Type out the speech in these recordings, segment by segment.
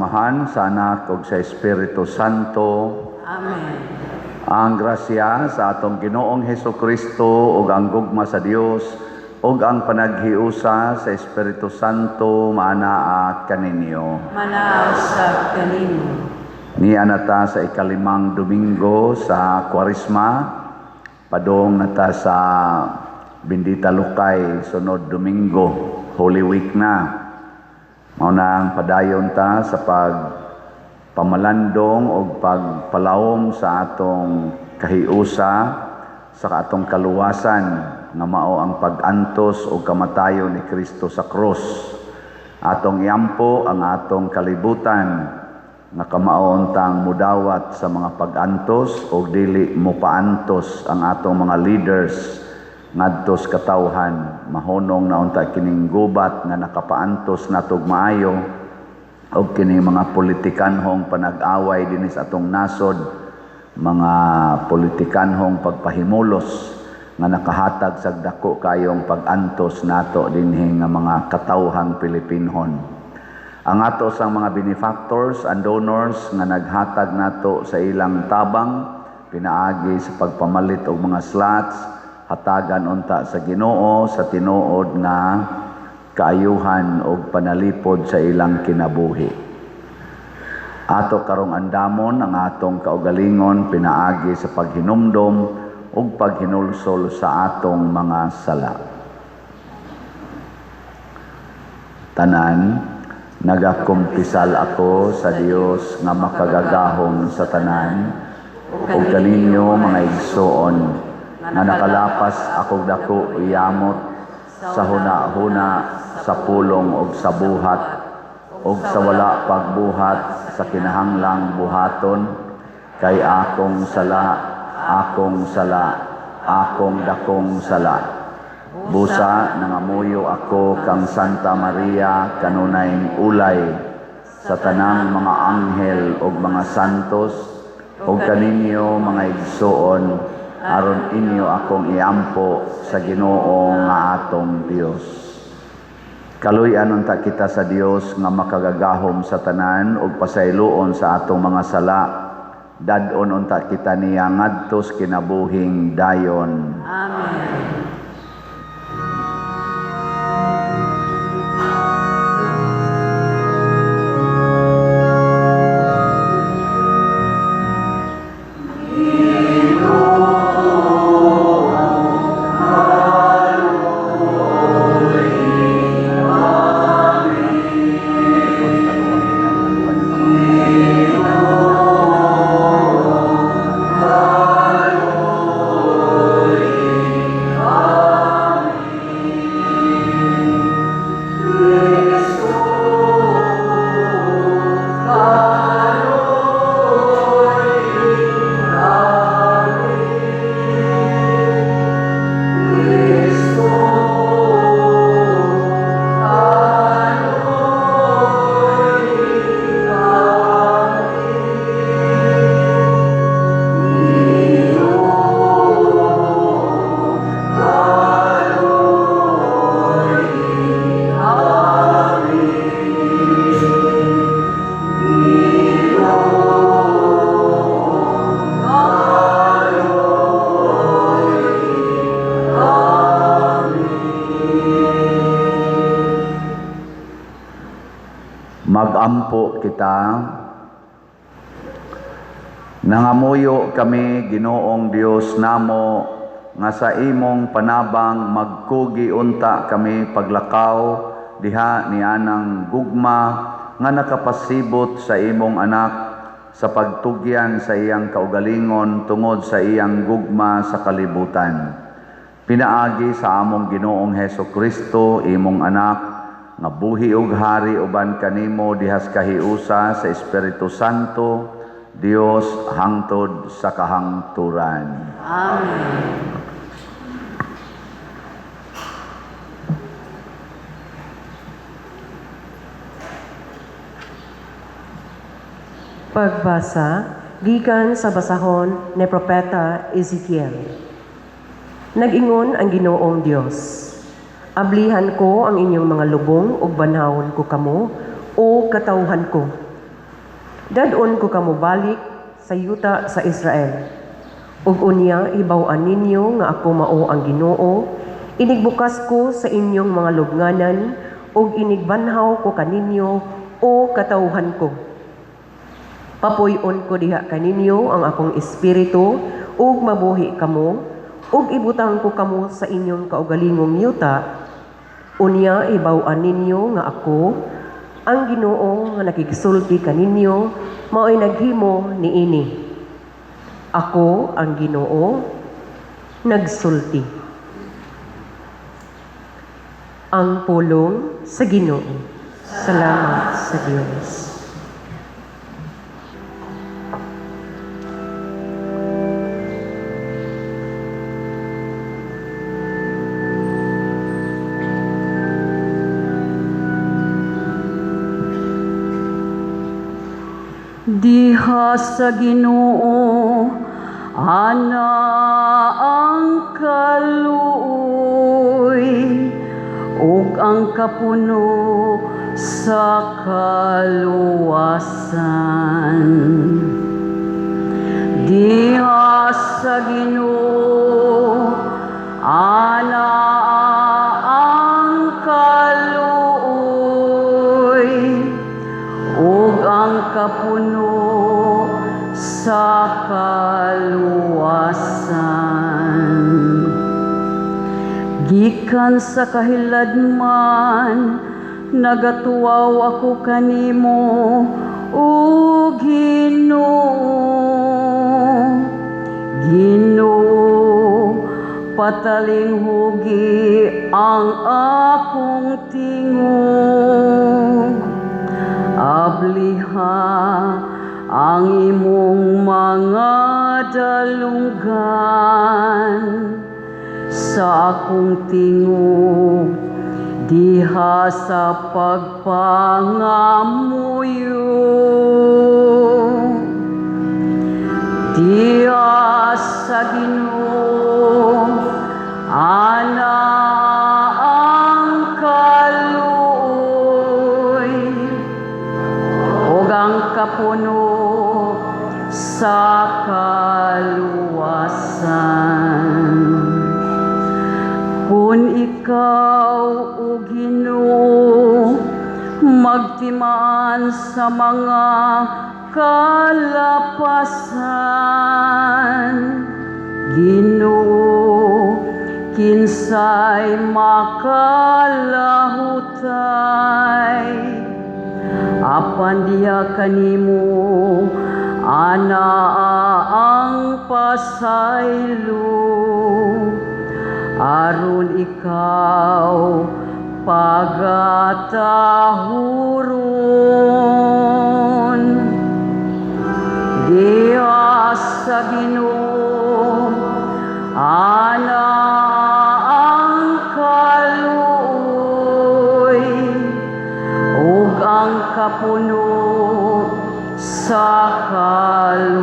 samahan sa Anak ug sa Espiritu Santo. Amen. Ang grasya sa atong Ginoong Hesukristo ug ang gugma sa Dios ug ang panaghiusa sa Espiritu Santo maanaa kaninyo. Manaw sa kanino. Niya nata sa ikalimang Domingo sa Kwaresma, padong nata sa Bendita Lukay, sunod Domingo, Holy Week na. Maunang padayon ta sa pagpamalandong o pagpalawom sa atong kahiusa sa atong kaluwasan nga mao ang pag-antos o kamatayon ni Kristo sa krus. Atong iampo ang atong kalibutan nga kamaon tang mudawat sa mga pag-antos o dili mopaantos ang atong mga leaders ngadtos katawhan. Mahunong na unta kining gubat nga nakapaantos natog maayo og kining mga politikanhong panag-away dinhi sa atong nasod, mga politikanhong pagpahimulos nga nakahatag sa dako kayong pag-antos nato dinhi nga mga katawhang Pilipinhon. Ang ato sang mga benefactors and donors nga naghatag nato sa ilang tabang pinaagi sa pagpamalit og mga slots, hatagan unta sa Ginoo sa tinuod nga kaayuhan o panalipod sa ilang kinabuhi. Ato karong andamon ang atong kaugalingon pinaagi sa paghinumdom o paghinulsol sa atong mga sala. Tanan, nagakumpisal ako sa Dios nga makagagahom sa tanan, ug kaninyo mga igsoon, nga nakalapas akong dako iyamot sa huna-huna, sa pulong ug sa buhat, ug sa wala pagbuhat sa kinahanglang buhaton, kay akong sala, akong dakong sala. Busa nangamuyo ako kang Santa Maria kanunayng ulay sa tanang mga anghel ug mga santos, ug kaninyo mga igsoon, aron inyo akong iampo sa Ginoo nga atong Dios. Kaluy-an unta kita sa Dios nga makagagahom sa tanan ug pasayloon sa atong mga sala. Dad-on unta kita niya ngadtos kinabuhing dayon. Amen. Magampo kita. Nangamuyo kami, Ginoong Dios namo, nga sa imong panabang magkugi unta kami paglakaw diha nianang gugma nga nakapasibot sa imong anak sa pagtugyan sa iyang kaugalingon tungod sa iyang gugma sa kalibutan. Pinaagi sa among Ginoong Hesukristo, imong anak, nga buhi ug hari uban kanimo dihas kahiusa sa Espiritu Santo, Dios hangtod sa kahangturan. Amen. Pagbasa gikan sa basahon ni Propeta Ezekiel. Nag-ingon ang Ginoong Dios, ablihan ko ang inyong mga lubong ug banhawon ko kamo, o katawhan ko. Dadon ko kamo balik sa yuta sa Israel. Ug unya hibaw-an ninyo nga ako mao ang Ginoo, inigbukas ko sa inyong mga lubnganan ug inigbanhaw ko kaninyo o katawhan ko. Papuy-on ko diha kaninyo ang akong espiritu ug mabuhi kamo ug ibutang ko kamo sa inyong kaugalingong yuta. Unya hibaw-an ninyo nga ako ang Ginoo nga nakikisulti kaninyo mao'y naghimo niini. Ako ang Ginoo nagsulti. Ang pulong sa Ginoo. Salamat sa Diyos. Diha sa Ginoo ana ang kaluoy ug ang kapuno sa kaluwasan. Diha sa Ginoo ana ang kaluoy ug ang kapuno sa kaluwasan. Gikan sa kahiladman nagatuwaw ako kanimo o Ginoo. Ginoo, pataling hugi ang akong tingog. Abliha ang imong mga dalunggan sa akong tingog diha sa pagpangamuyo. Diha sa Ginoo ana ang kaluoy ug ang kapuno sa kaluwasan. Kung ikaw o Ginoo magtimaan sa mga kalapasan, Ginoo kinsay makalahutay. Apan diha kanimo ana ang pasaylo aron ikaw pagatahuron. Diha sa Ginoo ana ang kaluoy ug ang kapuno sa kaluwasan.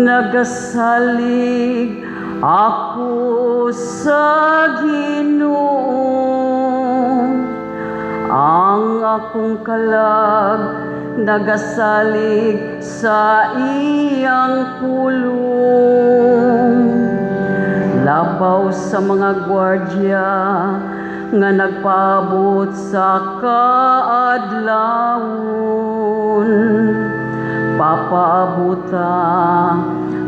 Nagasalig ako sa Ginoo, ang akong kalag nagasalig sa iyang pulong. Labaw sa mga gwardya nga nagpaabot sa kaadlawon, papaabuta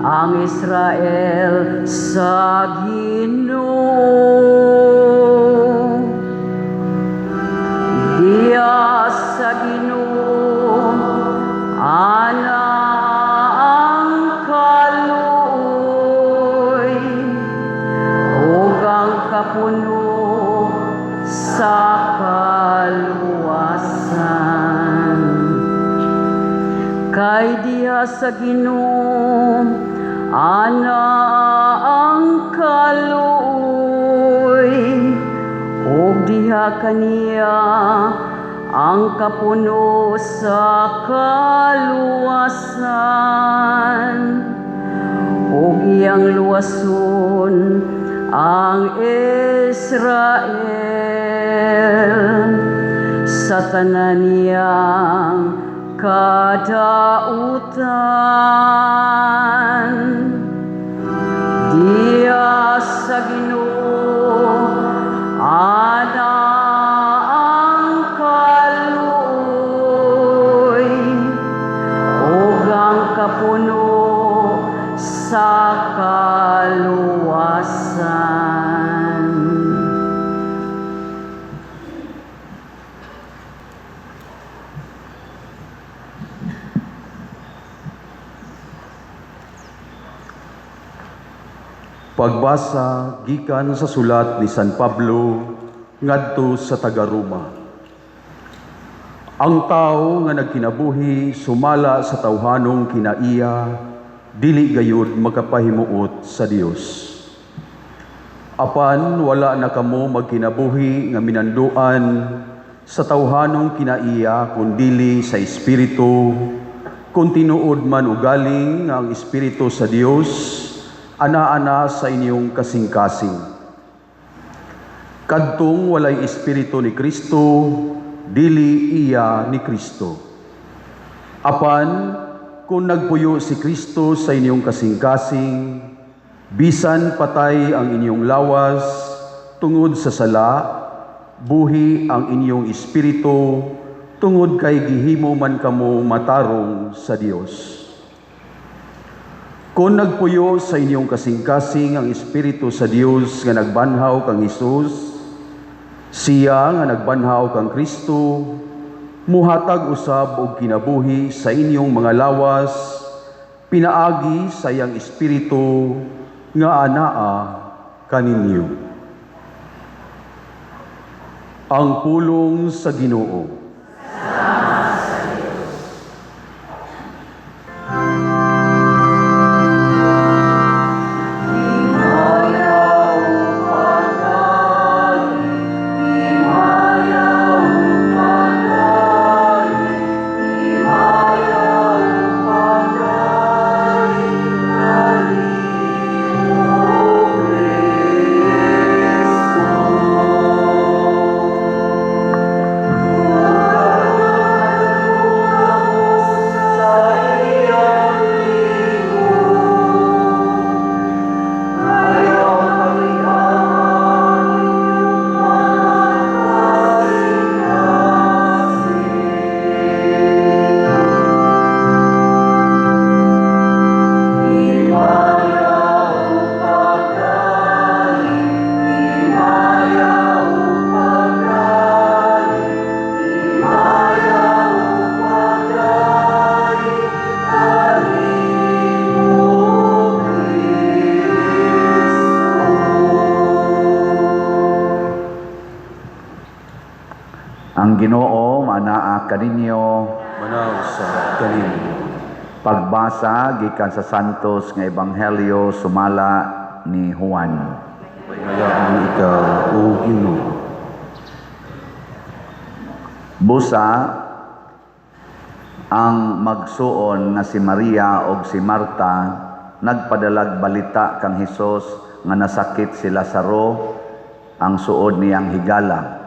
ang Israel sa Ginoo. Diha sa Ginoo ana ang kaluoy ug ang kapuno sa kaluwasan. Kay diha sa Ginoo ana ang kaluoy ug diha kaniya ang kapuno sa kaluwasan. Ug iyang luwason ang Israel sa tanan niyang kadautan. Diya sa Ginoo ana ang kaluoy ug ang kapuno sa kaluwasan. Pagbasa gikan sa sulat ni San Pablo ngadto sa taga-Roma. Ang tao nga nagkinabuhi sumala sa tawhanong kinaiya dili gayud makapahimuot sa Dios. Apan wala na kamo magkinabuhi nga minanduan sa tawhanong kinaiya kundili sa espiritu, kung tinuod man ugaling nga ang espiritu sa Dios ana-ana sa inyong kasing-kasing. Kadtong walay espiritu ni Kristo, dili iya ni Kristo. Apan, kung nagpuyo si Kristo sa inyong kasing-kasing, bisan patay ang inyong lawas, tungod sa sala, buhi ang inyong espiritu, tungod kay gihimo man kamo matarong sa Dios. Kung nagpuyo sa inyong kasing-kasing ang Espiritu sa Dios nga nagbanhaw kang Hesus, siya nga nagbanhaw kang Kristo, muhatag usab og kinabuhi sa inyong mga lawas, pinaagi sa iyang Espiritu nga anaa kaninyo. Ang pulong sa Ginoo. Ang Ginoo manaa kaninyo. Manaw sa kanimo. Pagbasa gikan sa Santos nga Ebanghelyo sumala ni Juan. Hayaan ikaw, O Ginoo. Busa ang magsuon nga si Maria ug si Marta nagpadalag balita kang Hesus nga nasakit si Lazaro, ang suod niyang higala.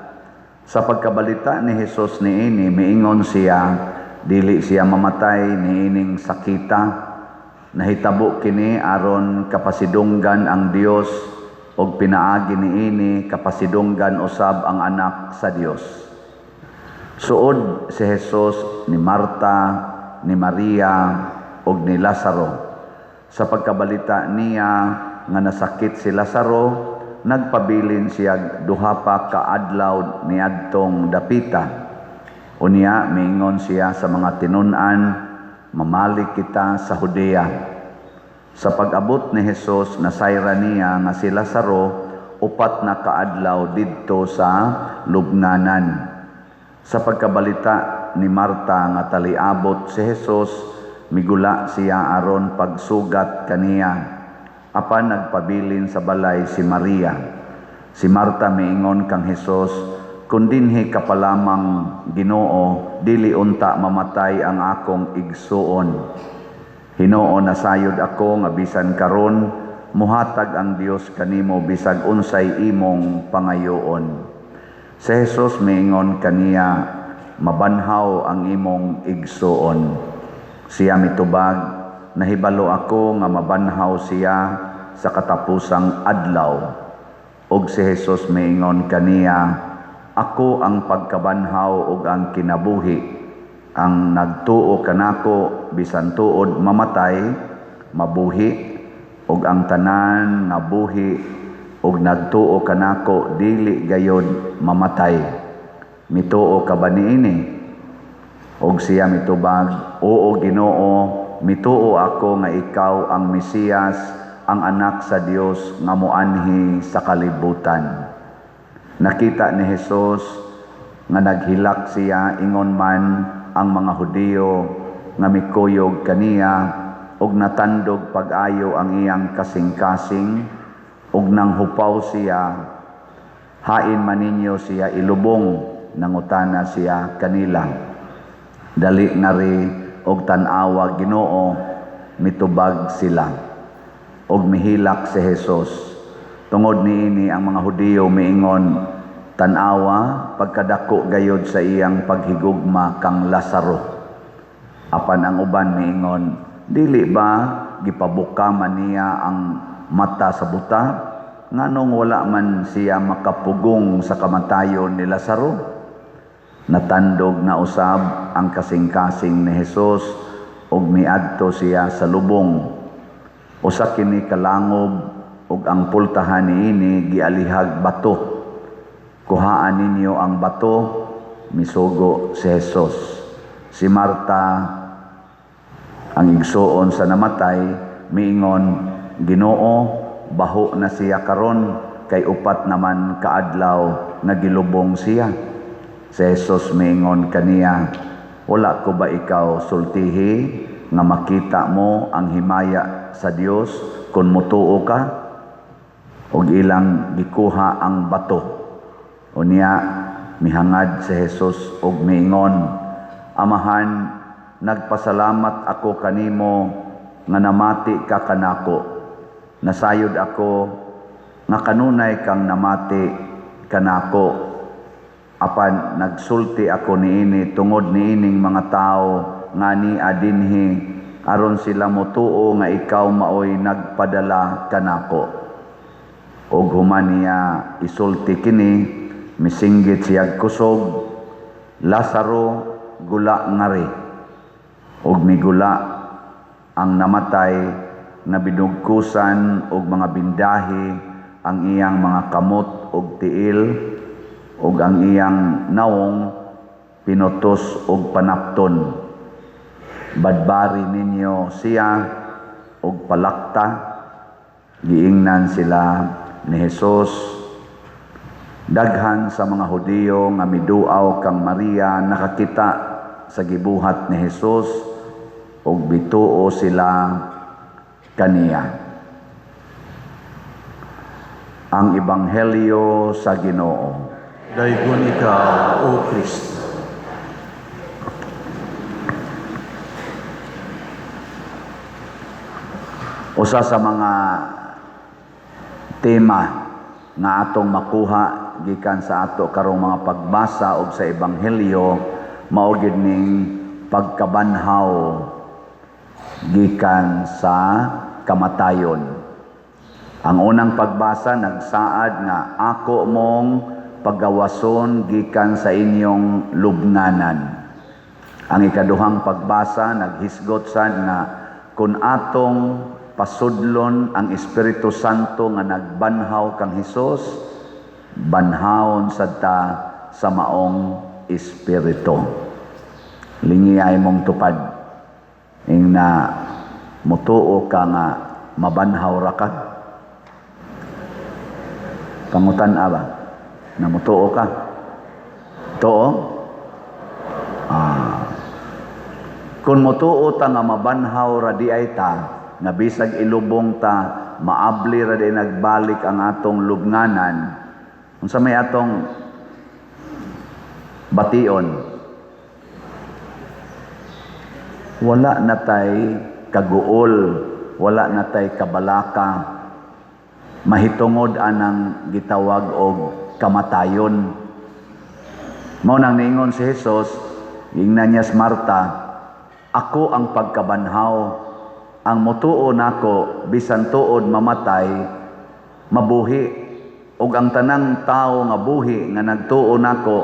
Sa pagkabalita ni Hesus niini, miingon siya, dili siya mamatay niining sakita. Nahitabo kini aron kapasidunggan ang Dios ug pinaagi niini kapasidunggan usab ang anak sa Dios. Suod si Hesus ni Marta, ni Maria ug ni Lazaro. Sa pagkabalita niya nga nasakit si Lazaro, nagpabilin siya duha pa ka adlaw niadtong dapita. Unya miingon siya sa mga tinun-an, mamali kita sa Judea. Sa pag-abot ni Hesus, nasayra niya nga si Lazaro upat na kaadlaw didto sa lubnganan. Sa pagkabalita ni Marta nga taliabot si Hesus, migula siya aron pagsugat kaniya. Apan nagpabilin sa balay si Maria. Si Marta miingon kang Hesus, kung dinhi ka pa lamang Ginoo, dili unta mamatay ang akong igsuon. Hinoo na sayod ako nga bisan karon muhatag ang Dios kanimo bisag unsay imong pangayoon. Si Hesus miingon kaniya, mabanhaw ang imong igsuon. Siya mitubag, nahibalo ako nga mabanhaw siya sa katapusang adlaw. Og si Jesus miingon kaniya, ako ang pagkabanhaw ug ang kinabuhi. Ang nagtuo kanako bisan tuod mamatay, mabuhi, ug ang tanan nga buhi ug nagtuo kanako dili gayud mamatay. Mituo ka ba niini? Og siya mitubag, oo Ginoo, mituo ako nga ikaw ang Mesiyas, ang anak sa Dios nga moanhi sa kalibutan. Nakita ni Jesus nga naghilak siya, ingon man ang mga Hudiyo nga mikuyog kaniya, ug natandog pag-ayo ang iyang kasing-kasing, ug nang hupaw siya, hain man ninyo siya ilubong, nangutana siya kanila. Dali na ri og tan-awa Ginoo, mitubag sila. Og mihilak si Jesus. Tungod niini ang mga Hudiyo miingon, tan-awa pagkadako gayod sa iyang paghigugma kang Lazaro. Apan ang uban miingon, dili ba gipabuka man niya ang mata sa buta? Nganong wala man siya makapugong sa kamatayon ni Lazaro? Natandog na usab ang kasing-kasing ni Jesus ug miadto siya sa lubong. Usa kini kalangob ug ang pultahan niini gialihag bato. Kuhaan ninyo ang bato, misugo si Jesus. Si Marta, ang igsuon sa namatay, miingon, Ginoo, baho na siya karon kay upat naman kaadlaw nga gilubong siya. Si Jesus miingon kaniya, wala ko ba ikaw sultihi nga makita mo ang himaya sa Dios kung mutuo ka? Og ilang gikuha ang bato. Unya mihangad si Jesus og miingon, Amahan, nagpasalamat ako kanimo nga namati ka kanako. Nasayod ako nga kanunay kang namati kanako. Apan nagsulti ako niini tungod niining mga tao nga ni adinhi aron sila motuo nga ikaw maoy nagpadala kanako. Og human niya isulti kini, misinggit siya kusog, Lazaro gula ngari. Og migula ang namatay nga binugkusan og mga bindahi ang iyang mga kamot og tiil, ug ang iyang nawong pinutos og panapton. Badbari ninyo siya og palakta. Giingnan sila ni Jesus. Daghan sa mga Hudiyo nga miduaw kang Maria nakakita sa gibuhat ni Jesus ug bituo sila kaniya. Ang Ebanghelyo sa Ginoo. Daygon ikaw, O Kristo. Usa sa mga tema nga atong makuha gikan sa ato karong mga pagbasa og sa Ebanghelyo mao gid ning pagkabanhaw gikan sa kamatayon. Ang unang pagbasa nagsaad nga ako mong pagawason gikan sa inyong lubnganan. Ang ikaduhang pagbasa naghisgot sad nga kun atong pasudlon ang Espiritu Santo nga nagbanhaw kang Hesus, banhawon sad ta sa maong Espiritu. Lingiyay mong tupad ing na mutuo ka nga mabanhaw ra ka. Pangutan ba? Na mutuo ka? Tuo? Kung mutuo ta nga mabanhaw ra di ay ta, na bisag ilubong ta, maabli ra di nagbalik ang atong lubnganan, unsa may atong bation, wala na tay kaguol, wala na tay kabalaka, mahitungod anang gitawag og kamatayon. Mao nang niingon si Jesus, Ingnan niya Marta, ako ang pagkabanhaw, ang mutuo nako bisan tuod mamatay, mabuhi, ug ang tanang tao nga buhi nga nagtuo nako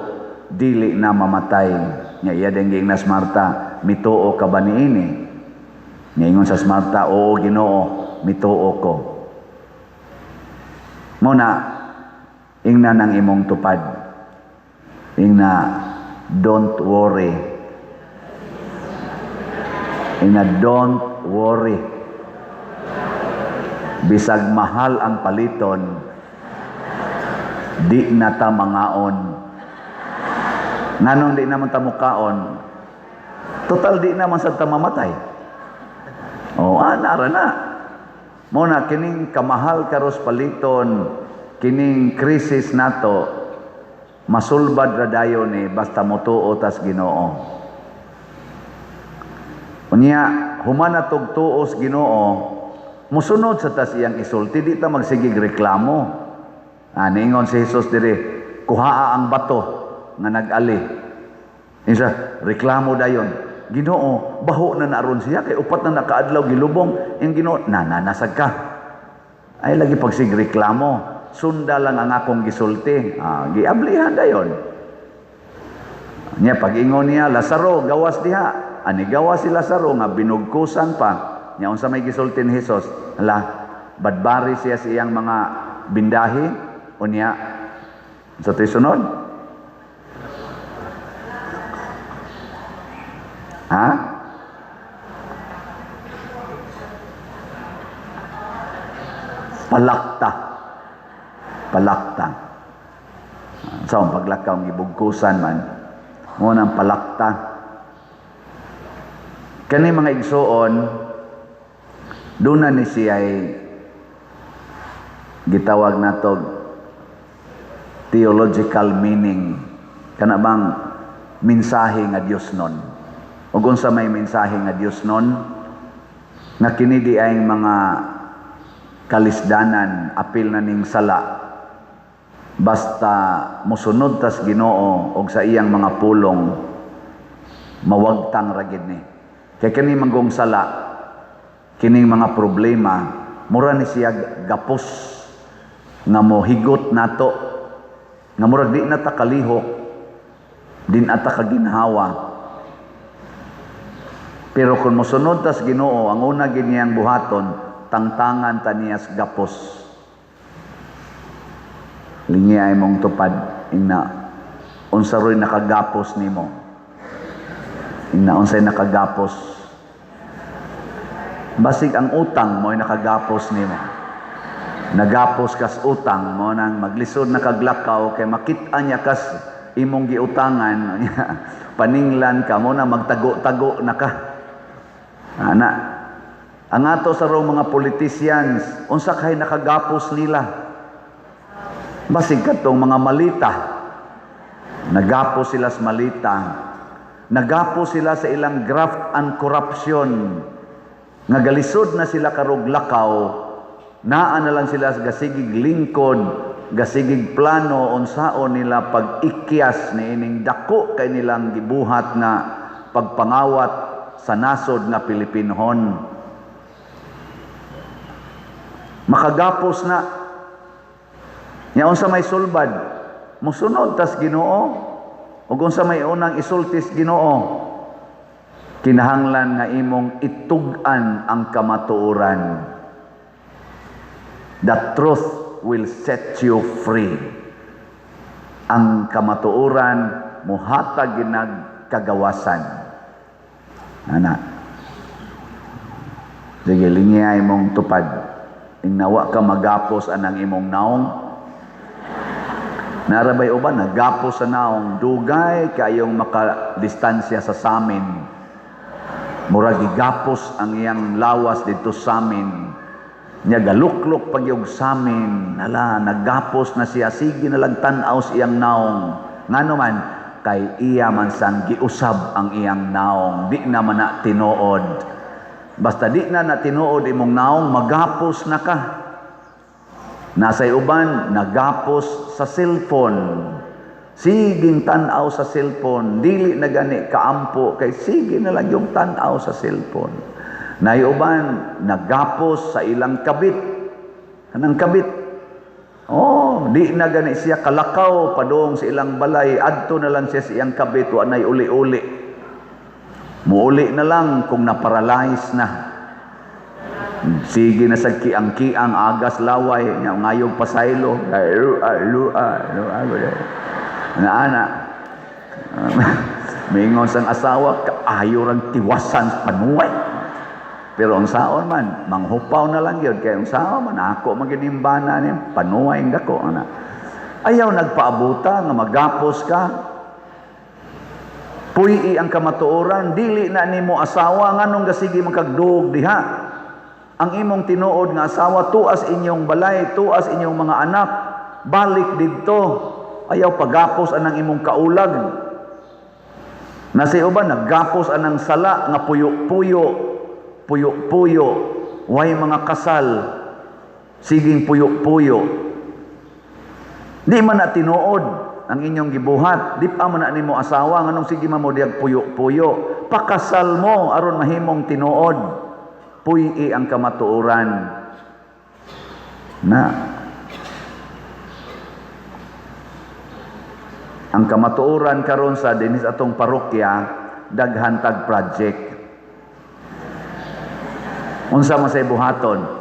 dili na mamatay. Nya iya denging nas Marta, mituo ka ba niini? Nya ingon sa Marta, oo Ginoo, mituo ko. Muna, ingna nang imong tupad. Ingna, don't worry. Ingna, don't worry. Bisag mahal ang paliton, di na ta mangaon. Nganong di naman ta mukaon? Total di naman sa ta mamatay. O, nara na. Muna, kining kamahal karos paliton, kining krisis nato, masulbad radayo ni basta mutuo tas Ginoo. Unya, humana tog tuos Ginoo, musunod sa tas iyang isulti, di ta magsigig reklamo. Ningon si Jesus diri, kuhaa ang bato nga nag-ali. Isa, reklamo dayon. Ginoo, baho na naron siya, kay upat na nakaadlaw gilubong. Yung Ginoo, nananasag ka. Ay lagi pagsig reklamo, sunda lang ang akong gisulti. Giablihan dayon. Nya pag-ingon niya, Lazaro, gawas diha. Ani gawas si Lazaro nga binugkusan pa. Nya unsa may gisulti ni Jesus? Hala, badbari siya sa iyang mga bindahi. Unya, sa sunod? Palakta. So, ang paglakaw ng ibugkusan man, munang palakta. Kani mga igsuon, doon na ni siya ay gitawag na to theological meaning. Kana bang mensahe nga Dios nun? O unsa may mensahe nga Dios nun, nga kini di ay mga kalisdanan, apil na ning sala, basta musunod tas Ginoo og sa iyang mga pulong, mawagtang ragid ni. Kaya kini manggong sala, kining mga problema, mura ni siya gapos, nga mohigot nato, nga mura di na ta kalihok, din ata kaginhawa. Pero kung musunod tas Ginoo, ang una ganyang buhaton, tangtangan taniyas gapos. Lingi ay mong tupad, ina, unsa ro'y nakagapos nimo. Ina, unsay nakagapos. Basig ang utang mo'y nakagapos nimo. Nagapos kas utang mo nang maglisod na kaglakaw, kay makita niya kas imong giutangan, paninglan ka mo na magtago-tago na ka. Ang ato sa mga politicians, unsa kay nakagapos nila? Basig katong mga malita. Nagapos sila sa malita. Nagapos sila sa ilang graft and corruption. Nagalisod na sila karog lakaw. Naa na lang sila sa gasigig lingkod, gasigig plano, unsaon nila pag-ikyas ni ining dako kay nilang gibuhat na pagpangawat sa nasod nga Pilipinhon. Makagapos na. Nya unsa may sulbad, musunod tas Ginoo. Ug unsa may unang isultis Ginoo, kinahanglan nga imong itug-an ang kamatuoran. The truth will set you free. Ang kamatuoran muhatag ginag kagawasan. Sige, linya imong tupad. Ingnawa ka magapos anang imong naong. Narabay uban, nagapos sa naong. Dugay kayong makadistansya sa samin. Murag gigapos ang iyang lawas dito samin. Nya galuklok pagyog samin. Hala, naggapos na siya. Sige na lang tanaw sa iyang naong. Ngano man, kay iya man sang giusab ang iyang naong. Di naman na tinuod. Basta di na tinuod imong naong, magapos na ka. Nasay uban, nagapos sa cellphone. Siging tanaw sa cellphone, dili na gani kaampo, kay sige na lang yung tanaw sa cellphone. Nayuban, nagapos sa ilang kabit. Kanang kabit. Oh, di na gani siya kalakaw, padong sa ilang balay, adto na lang siya sa iyang kabit, wa nay uli-uli. Muuli na lang kung naparalyze na. Sige na sa kiang-kiang, agas laway, ngayong pasaylo, ana mingon sang asawa kaayo rang tiwasan sa panuway, pero ang saon man manghupaw na lang yun, kaya ang saon man ako maginimbana ni panuway ang dako ana. Ayaw nagpaabuta nga magapos ka, puyi ang kamatuoran, dili na nimo asawa nganong gasigi magkagduog diha. Ang imong tinuod nga asawa, tuas inyong balay, tuas inyong mga anak, balik didto. Ayaw pagapos anang imong kaulag. Nasi uban naggapos anang sala nga puyo-puyo, puyo-puyo, way mga kasal, siging puyo-puyo. Di man na tinuod ang inyong gibuhat, di pa man na nimo asawa nganong sige man mo diag puyo-puyo. Pakasal mo aron mahimong tinuod. Puyi ang kamatuoran na ang kamatuoran karon sa dinis atong parokya daghan tag project. Unsa man say buhaton?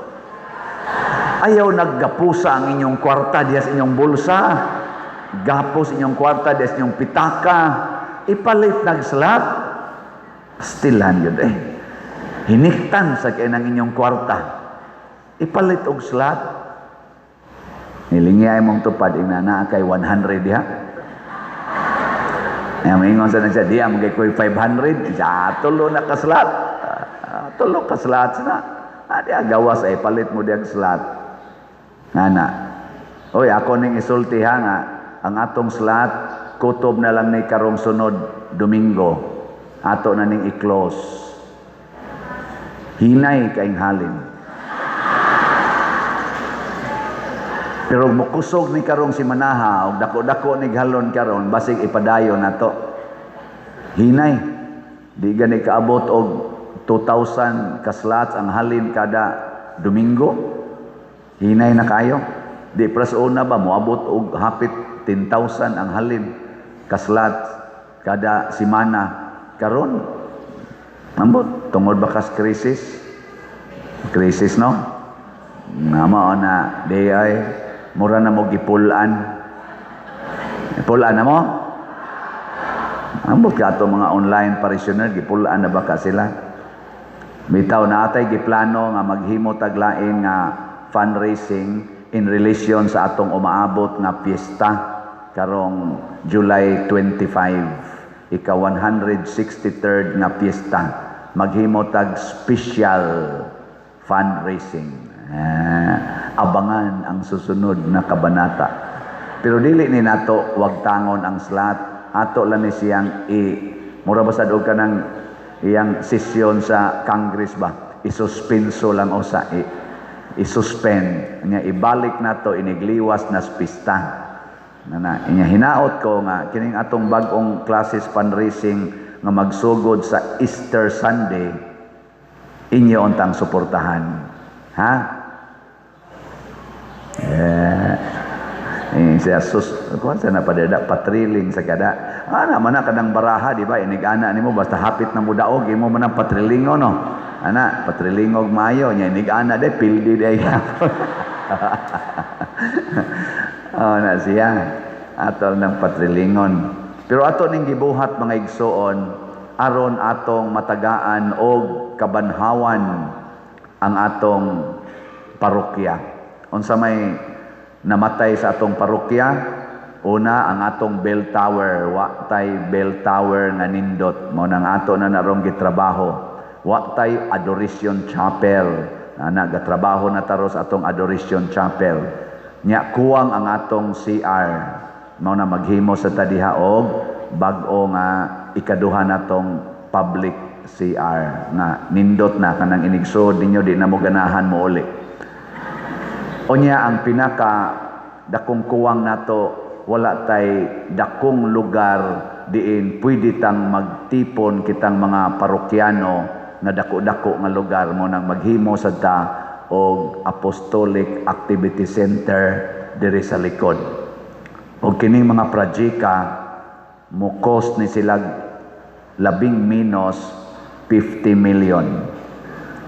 Ayaw naggapusa ang inyong kwarta diha sa inyong bulsa. Gapos inyong kwarta diha sa inyong pitaka. Ipalit nagslap. Pastilan yun Hiniktan sa kanang inyong kwarta. Ipalit og slot. Nilingay mong tupad inana kay 100 diha. Nga maingon sa siya, diya, magkikoy 500, siya, tulo na ka slot. Tulo ka slot na. Diya, gawas ay palit mo diya slot. Nga. Oy, ako ning isulti ha nga, ang atong slot, kutob na lang ni karong sunod Domingo. Ato na ning i-close. Hinay kaing halin. Pero mukusog ni karong si Manaha, og dako-dako ni halon karon, basig ipadayon nato. Hinay. Di gani kaabot og 2,000 ka slots ang halin kada Domingo. Hinay na kayo. Di pras una ba moabot og hapit 10,000 ang halin ka slots kada semana karon. Ambot, tungod bakas krisis. Krisis, no? Nama na, di ay, mura na mo gipulan. Gipulan na mo? Ambot ka ito mga online parishioner, gipulan na baka sila. Bitaw na atay giplano nga maghimo taglain nga fundraising in relation sa atong umaabot nga piyesta karong July 25. Ika-163rd nga piyesta, maghimo tag special fundraising. Abangan ang susunod na kabanata. Pero dili ni nato wag tangon ang slot. Ato lang ni siyang mura basad og kanang iyang sesyon sa Congress ba? Isuspenso lang o sa isuspend. Nya ibalik nato inigliwas na pista. Inya hinaot ko nga kining atong bag-ong classes fundraising nga magsugod sa Easter Sunday inyo untang suportahan. Ha? Siya kuan sa napadada patriling sa kada. Ana man kadang baraha di ba inig-ana nimo basta hapit na mo daog imo man ang patrilingon no. Ana patrilingog maayo nya inig-ana de pildi de. Oh, na siya atol ng patrilingon. Pero ato ning gibuhat mga igsoon aron atong matagaan og kabanhawan ang atong parokya. Unsa may namatay sa atong parokya, una ang atong bell tower, wa tay bell tower nga nindot mao nang ato na narong gitrabaho. Wa tay adoration chapel. Nagatrabaho na taros atong adoration chapel. Nya kuwang ang atong CR mao na maghimo sa tadiha og bag-o nga ikaduha natong public CR na nindot na kanang inigsod ninyo di na mo ganahan mo uli. Unya ang pinaka dakong kuwang nato wala tay dakong lugar diin pwede tang magtipon kitang mga parokyano nga dako-dako nga lugar mo nang maghimo sa ta og Apostolic Activity Center diri sa likod. Og kining mga projeka mo cost ni sila labing minus 50 million.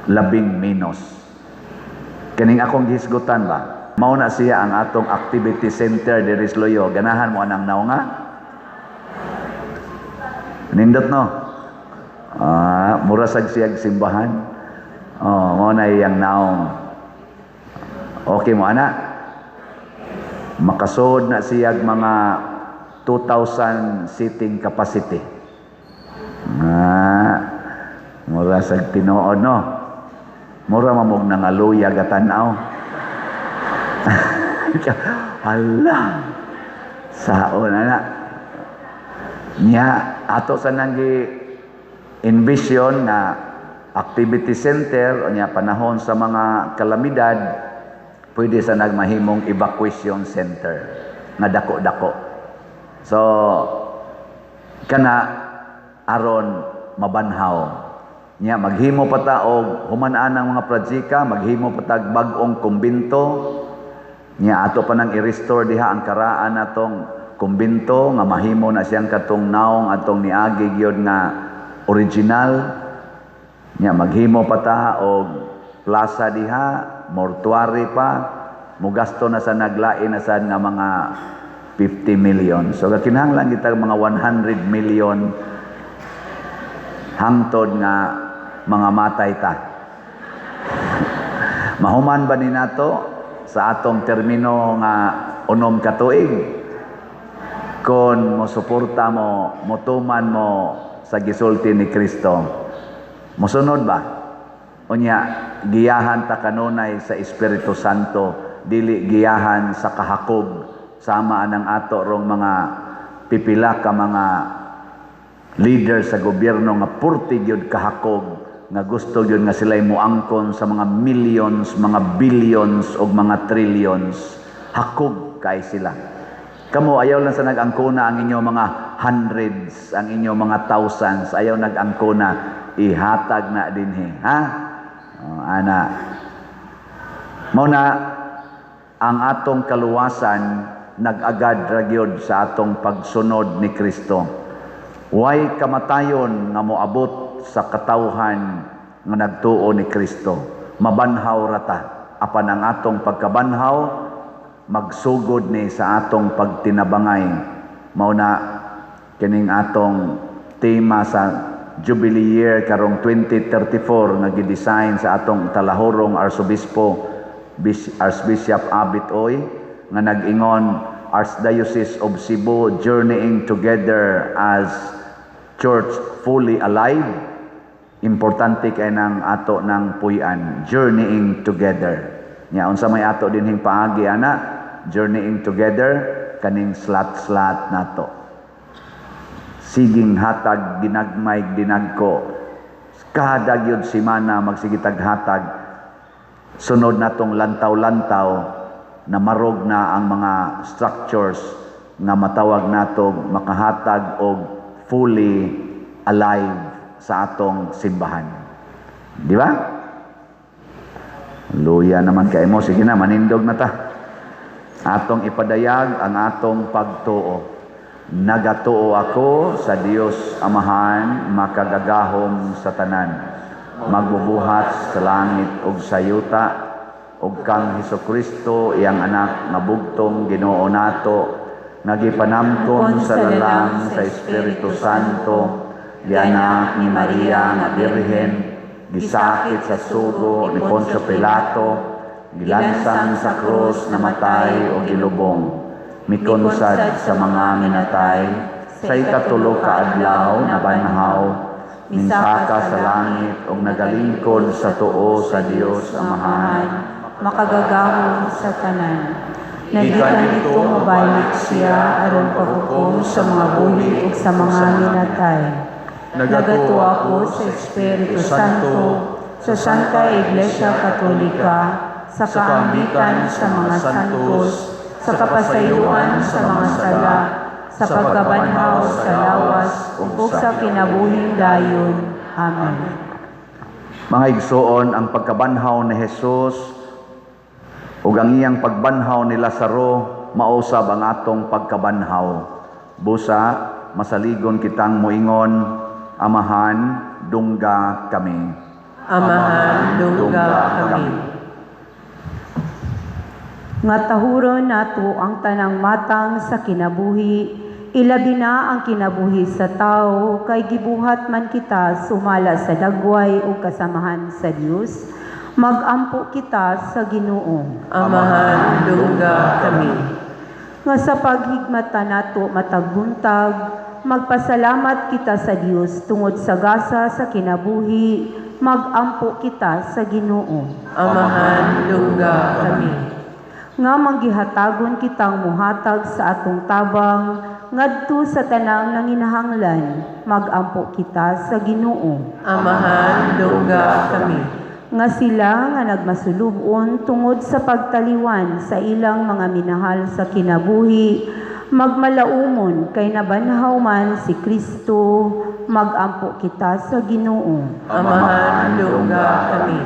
Labing minus. Kining akong gisgutan ba? Mao na siya ang atong activity center diri sa Loyo. Ganahan mo anang naw nga? Nindot no? Mura sad siya simbahan. Mao na iyang naong. Okay mo ana? Makasod na siya mga 2,000 seating capacity. Mura sad tinuod no? Mura mamog nangaluya gatanaw. Hala, saon na. Nya, ato sa nanggi envision na activity center o nya panahon sa mga kalamidad, pwede sa nagmahimong evacuation center nga dako-dako. So, kana aron mabanhaw. Nya, maghimo pa ta og humanaan ng mga projeka, maghimo pa ta bag-ong kumbinto. Nya ato pa nang i-restore diha ang karaan natong kumbinto nga mahimo na siyang katong naong atong niagi gyud nga original. Nya maghimo pa ta og plaza diha, mortuary pa, mugasto na sa naglain na sad nga mga 50 million. So kinahanglan kita mga 100 million hangtod nga mga matay ta. Mahuman ba ni nato sa atong termino nga unom ka tuig kon mosuporta mo, motuman mo sa gisulti ni Kristo? Mosunod ba? Unya, giyahan ta kanunay sa Espiritu Santo, dili giyahan sa kahakog sama anang ato rong mga pipila ka mga leader sa gobyerno nga purti gyud kahakog nga gusto yun nga sila'y muangkon sa mga millions, mga billions o mga trillions. Hakog kay sila. Kamo ayaw lang sa nag-angkona ang inyo mga hundreds, ang inyo mga thousands, ayaw nag-angkona, ihatag na dinhi, ha? Ana. Mao na ang atong kaluwasan nag-agad ra gyud sa atong pagsunod ni Kristo. Way kamatayon nga moabot sa katawhan nga nagtuo ni Kristo. Mabanhaw rata. Apan ang atong pagkabanhaw, magsugod ni sa atong pagtinabangay. Mao na kining atong tema sa Jubilee Year karong 2034 nga gidesign sa atong talahorong Archbishop Abit Oy nga nag-ingon, Archdiocese of Cebu journeying together as church fully alive. Importante kay nang ato ng puy-an, journeying together. Nya unsa may ato dinhing paagi ana, journeying together kaning slat-slat nato. Siging hatag ginagmay dinagko. Kada gyud semana magsigitag hatag. Sunod natong lantaw-lantaw na marog na ang mga structures nga matawag nato makahatag og fully alive sa atong simbahan. Di ba? Luya naman kay mo. Sige na, manindog na ta. Atong ipadayag ang atong pagtuo. Nagatuo ako sa Dios Amahan, makagagahom sa tanan. Magbubuhat sa langit ug sa yuta, ug kang Hesukristo, iyang anak nga bugtong Ginoo nato, nagipanamton sa lalang sa Espiritu Santo, gianak ni Maria nga Birhen, gisakit sa sugo ni Poncio Pilato, gilansang sa krus, namatay o gilubong, mikonsad sa mga minatay, sa ikatulo ka adlaw na banhaw, minsaka sa langit o nagalingkod sa tuo sa Dios Amahan, makagagahom sa tanan. Nagikan ito mabalik siya aron paghukom sa mga buhi ug sa mga minatay. Nagatuo ako sa Espiritu Santo, sa Santa Iglesia Katolika, sa kaambitan sa mga santos, sa kapasayloan sa mga sala, sa pagkabanhaw sa lawas, ug sa kinabuhing dayon. Amen. Mga igsoon, ang pagkabanhaw ni Jesus ug ang iyang pagbanhaw ni Lazaro mausab ang atong pagkabanhaw. Busa, masaligon kitang muingon, Amahan, dungga kami. Amahan, dungga kami. Nga tahuron nato ang tanang matang sa kinabuhi, ilabi na ang kinabuhi sa tao, kay gibuhat man kita sumala sa dagway o kasamahan sa Dios, magampo kita sa Ginoo. Amahan, dungga kami. Nga sa paghigmata nato matagbuntag, magpasalamat kita sa Dios tungod sa gasa sa kinabuhi, magampo kita sa Ginoo. Amahan, dungga kami. Nga manggihatagon kitang muhatag sa atong tabang, ngadto sa tanang nanginahanglan, magampo kita sa Ginoo. Amahan, dungga kami. Nga sila nga nagmasulubon tungod sa pagtaliwan sa ilang mga minahal sa kinabuhi, magmalaumon kay nabanhaw man si Kristo, magampo kita sa Ginoo. Amahan, dungga kami.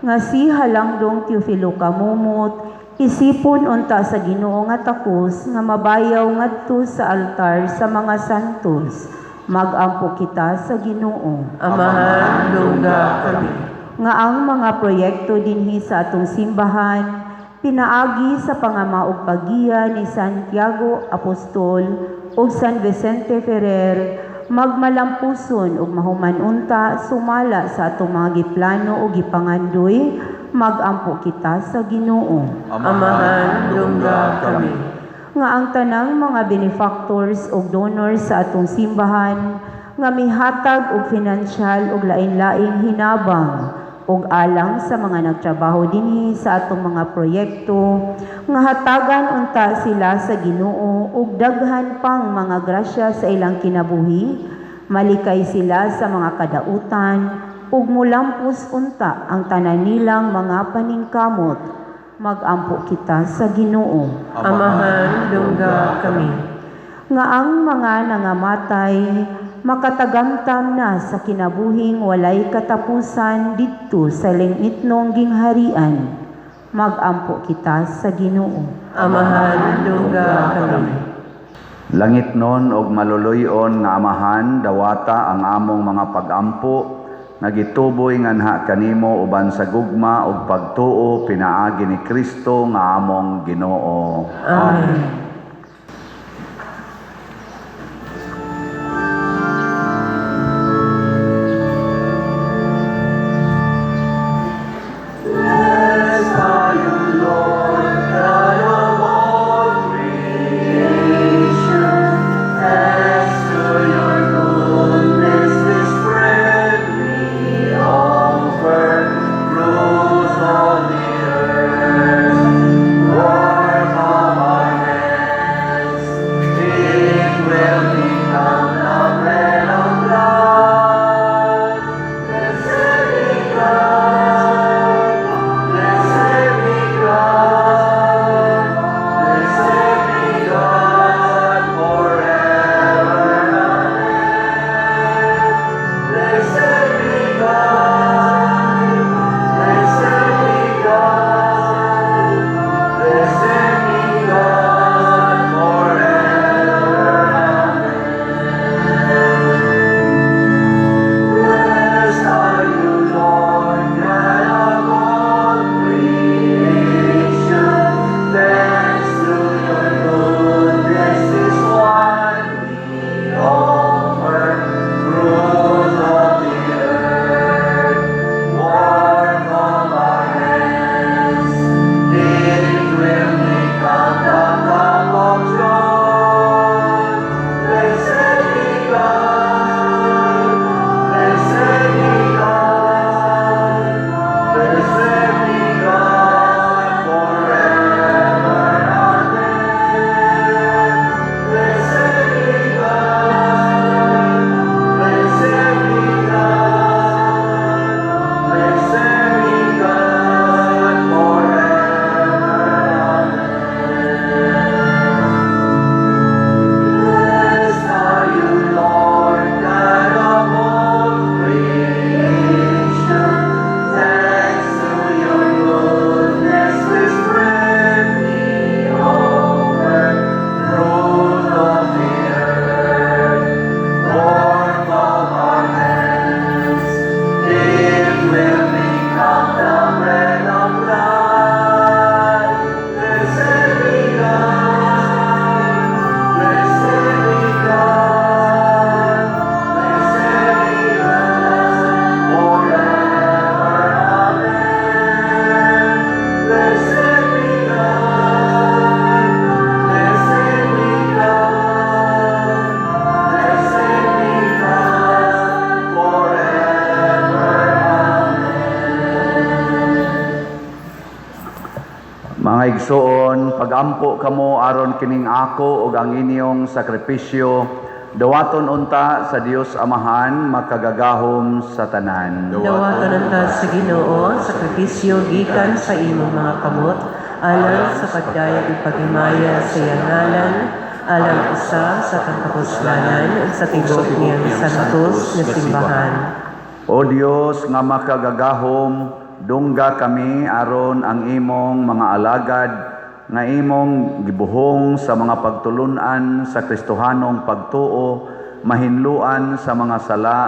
Nga si Halangdong Teofilo kamumot, isipon unta sa Ginoo nga takos nga mabayaw ngadto sa altar sa mga santos, magampo kita sa Ginoo. Amahan, dungga kami. Nga ang mga proyekto dinhi sa atong simbahan, pinaagi sa pangamaog pagiya ni Santiago Apostol ug San Vicente Ferrer, magmalampuson ug mahuman unta sumala sa atong mga giplano ug gipangandoy, magampo kita sa Ginoo. Amahan, dungga kami. Nga ang tanang mga benefactors ug donors sa atong simbahan, nga mihatag og finansyal ug lain-laing hinabang ug alang sa mga nagtrabaho dinhi sa atong mga proyekto, nga hatagan unta sila sa Ginoo ug daghan pang mga grasya sa ilang kinabuhi, malikay sila sa mga kadautan ug mulampos unta ang tanan nilang mga paningkamot, magampo kita sa Ginoo. Amahan, dungga kami. Nga ang mga nangamatay, makatagamtam na sa kinabuhing walay katapusan didto sa lingitnong gingharian, magampo kita sa Ginoo. Amahan, dungga kami. Langit nun og maluluyon nga Amahan, dawata ang among mga pagampo, nagituboy nga nha kanimo uban sa gugma ug pagtuo pinaagi ni Kristo nga among Ginoo. Amen. Maigsoon, pagampo kamo aron kining ako ug ang inyong sakripisyo, dawaton unta sa Dios Amahan makagagahom sa tanan. Dawaton unta sa Ginoo ang sakripisyo gikan sa imong mga kamot, alang sa pagdayag ug paghimaya sa iyang ngalan, alang usa sa katapuslanan ug sa tibok niyang santos nga simbahan. O Dios nga makagagahom, dungga kami aron ang imong mga alagad nga imong gibuhong sa mga pagtulunan sa Kristohanong pagtuo, mahinluan sa mga sala,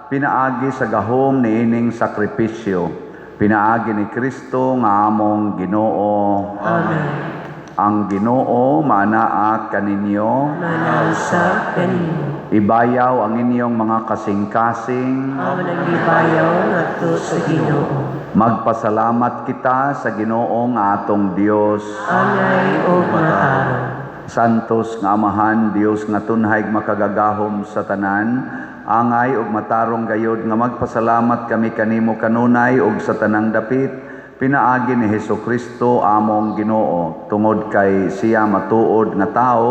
pinaagi sa gahom niining sakripisyo. Pinaagi ni Kristo nga among Ginoo. Amen. Ang Ginoo maanaa kaninyo, Manausa kanimo. ibayaw ang inyong mga kasing-kasing. Amo nang gibayaw ngadto sa Ginoo. Magpasalamat kita sa Ginoo nga atong Dios. Angay o matarong. Santos nga Amahan, Dios nga tunhay makagagahom sa tanan, angay ug matarong gayod nga magpasalamat kami kanimo kanunay ug sa tanang dapit, pinaagi ni Hesukristo among Ginoo, tungod kay siya matuod nga tao,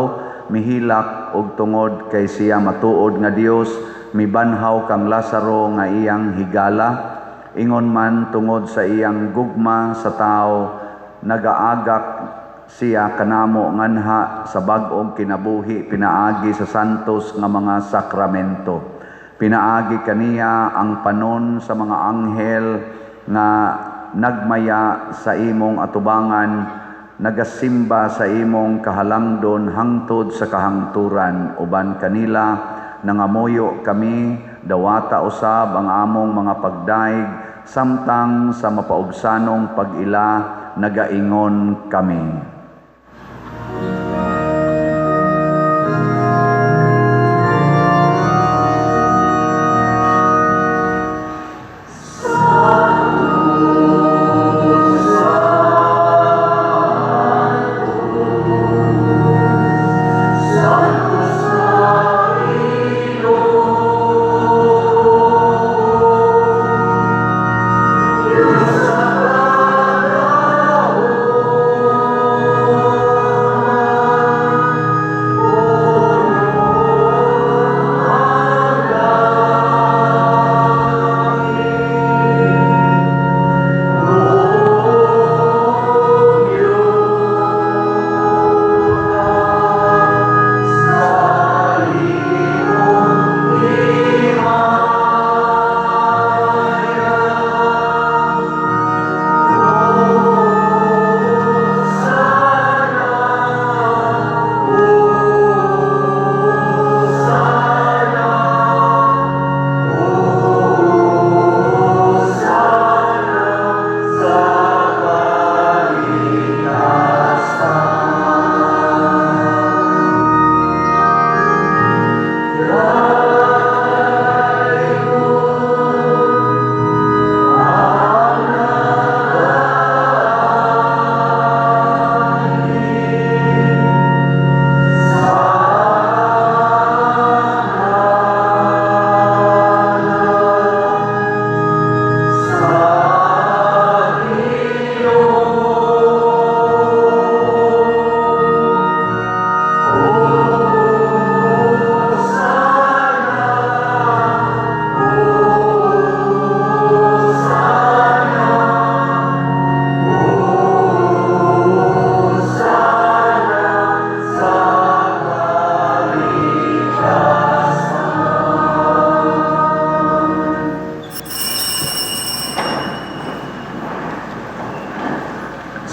mihilak ug tungod kay siya matuod nga Dios, mibanhaw kang Lazaro nga iyang higala, ingon man tungod sa iyang gugma sa tao, nagaagak siya kanamo nganha sa bag-ong kinabuhi pinaagi sa santos nga mga sakramento. Pinaagi kaniya ang panon sa mga anghel nga nagmaya sa imong atubangan, nagasimba sa imong kahalangdon hangtod sa kahangturan, uban kanila nangamuyo kami, dawata usab ang among mga pagdaig, samtang sa mapaubsanong pag-ila nagaingon kami.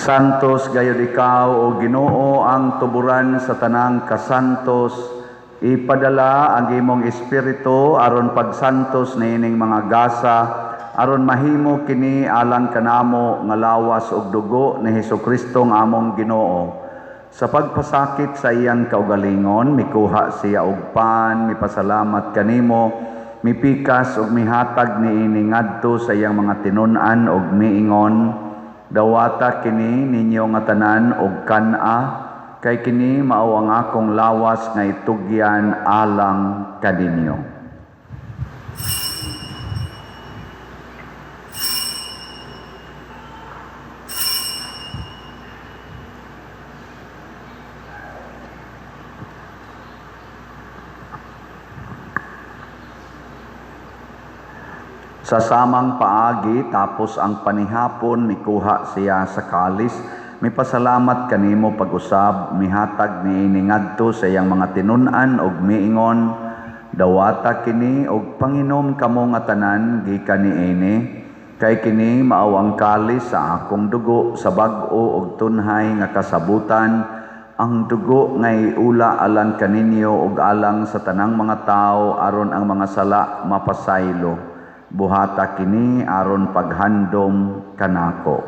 Santos gayud ikaw o Ginoo ang tuburan sa tanang kasantos, ipadala ang imong espiritu aron pagsantos niining mga gasa, aron mahimo kini alang kanamo nga lawas ug dugo ni Hesukristo nga among Ginoo. Sa pagpasakit sa iyang kaugalingon, mikuha siya og pan, mipasalamat kanimo, mipikas ug mihatag niini ngadto sa iyang mga tinun-an ug miingon, dawata kini ninyo nga tanan og kana, kay kini mao ang akong lawas nga itugyan alang kaninyo. Sa samang paagi tapos ang panihapon mikuha siya sa kalis, mipasalamat kanimo pag-usab, mihatag niini ngadto sa iyang mga tinun-an og miingon, dawata kini og panginom kamo nga tanan gikan niini, kay kini mao ang kalis sa akong dugo sa bag-o og tunhay nga kasabutan, ang dugo nga iula alang kaninyo og alang sa tanang mga tao aron ang mga sala mapasaylo. Buhata kini aron paghandom kanako.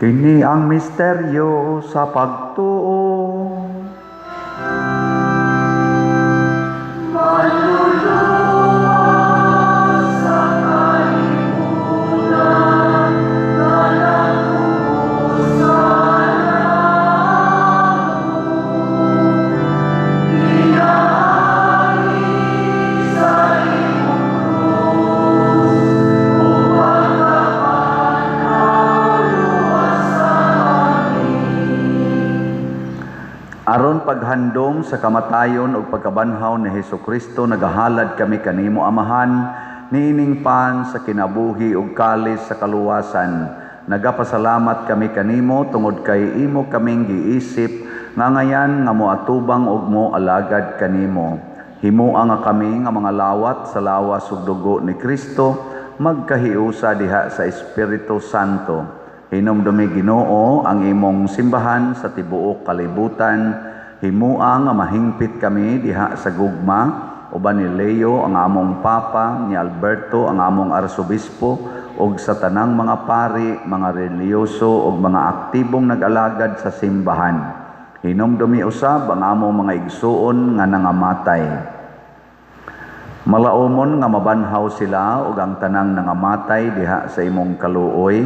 Kini ang misteryo sa pagtuo. Aron paghandom sa kamatayon ug pagkabanhaw ni Hesukristo, nagahalad kami kanimo Amahan, niining pan sa kinabuhi ug kalis sa kaluwasan. Nagapasalamat kami kanimo tungod kay imo kaming giisip nga ngayan nga moatubang ug moalagad kanimo. Himua nga kami nga mga lawat sa lawas ug dugo ni Kristo, magkahiusa diha sa Espiritu Santo. Hinumdumi Ginoo ang imong simbahan sa tibuok kalibutan. Himua nga mahingpit kami diha sa gugma, uban ni Leo ang among papa, ni Alberto ang among arsobispo, ug sa tanang mga pari, mga reliyoso ug mga aktibong nag-alagad sa simbahan. Hinumdumi usab ang among mga igsuon nga nangamatay. Malaumon nga mabanhaw sila ug ang tanang nangamatay diha sa imong kaluoy.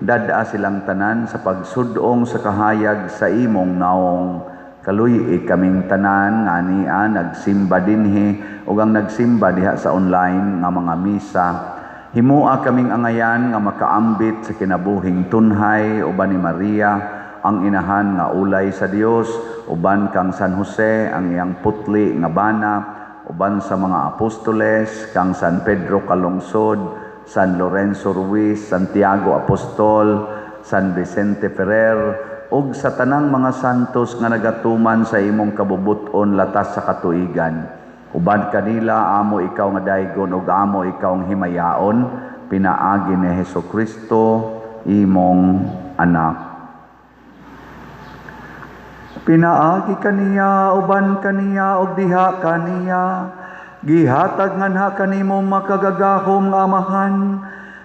Dada silang tanan sa pagsudong sa kahayag sa imong naong. Kaluy kaming tanan nga niya nagsimba dinhi ug ang nagsimba diha sa online nga mga misa. Himua kaming angayan nga makaambit sa kinabuhing tunhay uban ni Maria ang inahan nga ulay sa Dios, uban kang San Jose ang iyang putli nga bana, uban sa mga apostoles kang San Pedro Calungsod, San Lorenzo Ruiz, Santiago Apostol, San Vicente Ferrer, ug sa tanang mga santos nga nagatuman sa imong kabubuton latas sa katuigan. Uban kanila amo ikaw nga daygon ug amo ikaw ang himayaon, pinaagi ni Hesukristo imong anak. Pinaagi kaniya, uban kaniya ug diha kaniya. Gihatag nganha kanimo makagagahom nga Amahan,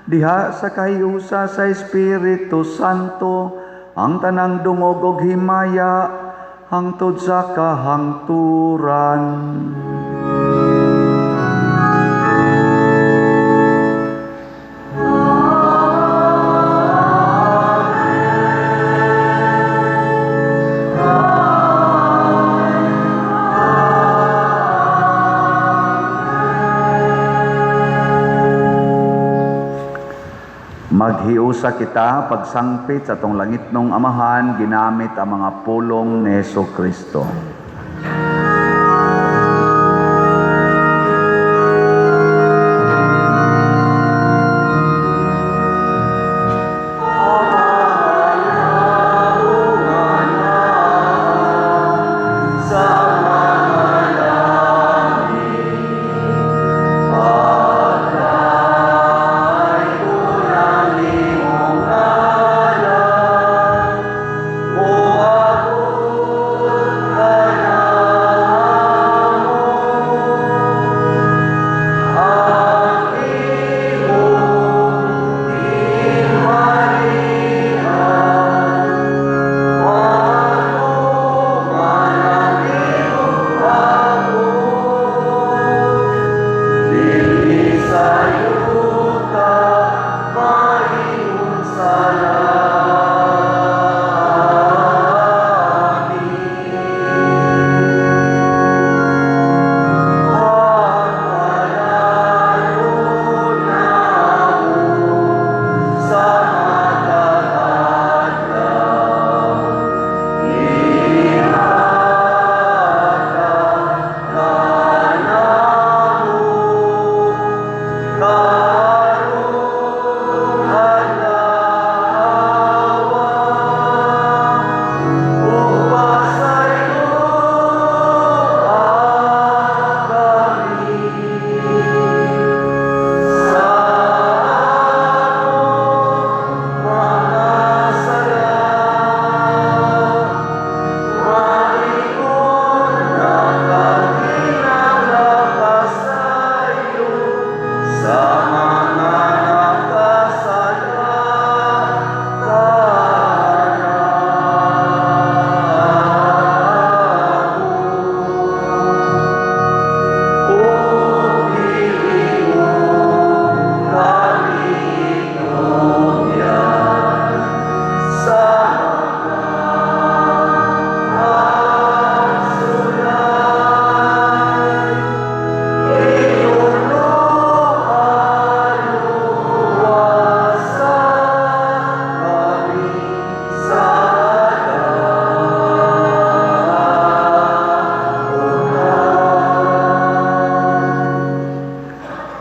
diha sa kahiusa sa Espiritu Santo, ang tanang dungog ug himaya, hangtod sa kahangturan. Maghiusa kita pagsangpit sa tong langitnong Amahan ginamit ang mga pulong ni Hesukristo. Oh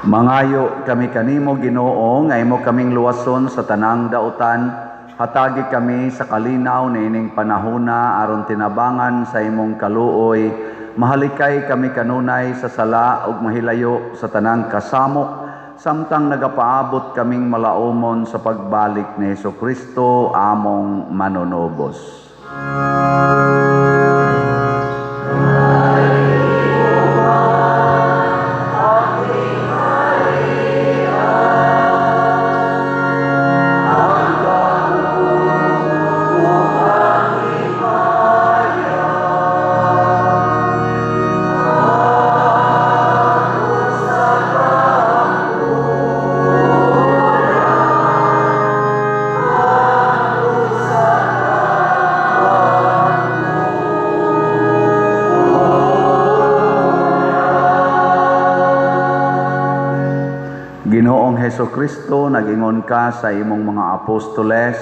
Mangayo kami kanimo Ginoo nga imo kaming luwason sa tanang dautan, hatagi kami sa kalinaw niining panahona aron tinabangan sa imong kaluoy, mahalikay kami kanunay sa sala ug mahilayo sa tanang kasamok, samtang nagapaabot kaming malaumon sa pagbalik ni Hesukristo among manunobos. Ginoong Hesukristo, nag-ingon ka sa imong mga apostoles,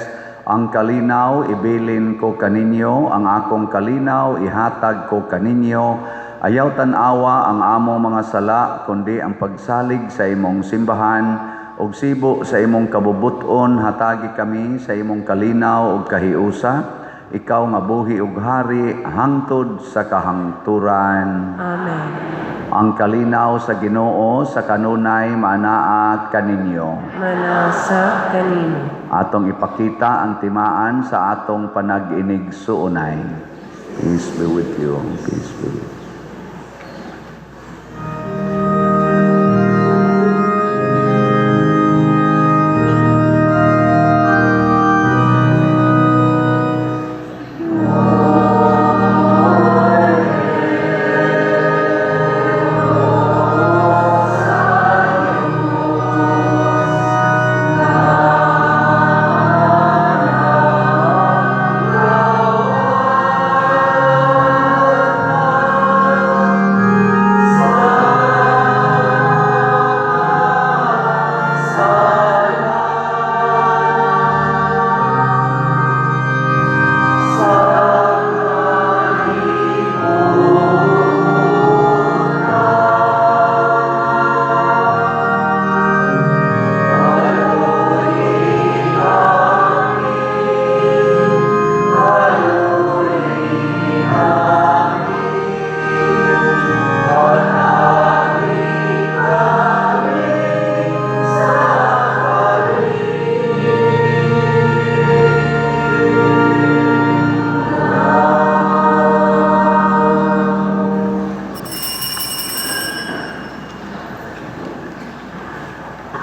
ang kalinaw ibilin ko kaninyo, ang akong kalinaw ihatag ko kaninyo, ayaw tanawa ang among mga sala, kundi ang pagsalig sa imong simbahan, ug sibo sa imong kabubuton, hatagi kami sa imong kalinaw ug kahiusa, ikaw nga buhi ug hari, hangtod sa kahangturan. Amen. Ang kalinaw sa Ginoo sa kanunay manaat kaninyo. Manasa kanino. Atong ipakita ang timaan sa atong panag-inig suunay. Peace be with you. Peace be with you.